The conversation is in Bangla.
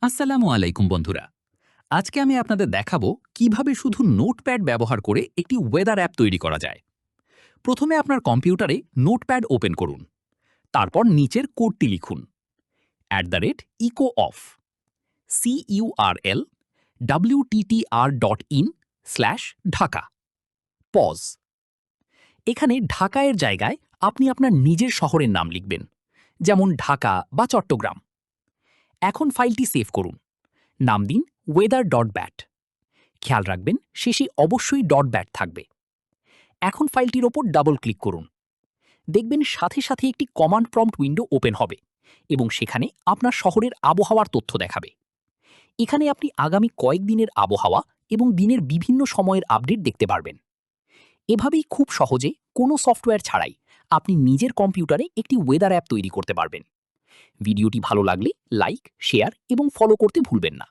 আসসালামু আলাইকুম বন্ধুরা। আজকে আমি আপনাদের দেখাবো কিভাবে শুধু নোটপ্যাড ব্যবহার করে একটি ওয়েদার অ্যাপ তৈরি করা যায়। প্রথমে আপনার কম্পিউটারে নোটপ্যাড ওপেন করুন। তারপর নিচের কোডটি লিখুন @ইকো অফ CURL WTTR.in/ঢাকা পজ। এখানে ঢাকা এর জায়গায় আপনি আপনার নিজের শহরের নাম লিখবেন, যেমন ঢাকা বা চট্টগ্রাম। এখন ফাইলটি সেভ করুন। নাম দিন weather.bat। খেয়াল রাখবেন শেষে অবশ্যই .bat থাকবে। এখন ফাইলটির ওপর ডাবল ক্লিক করুন। দেখবেন সাথে সাথে একটি কমান্ড প্রম্পট উইন্ডো ওপেন হবে এবং সেখানে আপনার শহরের আবহাওয়ার তথ্য দেখাবে। এখানে আপনি আগামী কয়েকদিনের আবহাওয়া এবং দিনের বিভিন্ন সময়ের আপডেট দেখতে পারবেন। এভাবেই খুব সহজে কোনো সফটওয়্যার ছাড়াই আপনি নিজের কম্পিউটারে একটি ওয়েদার অ্যাপ তৈরি করতে পারবেন। ভিডিওটি ভালো লাগলে লাইক, শেয়ার এবং ফলো করতে ভুলবেন না।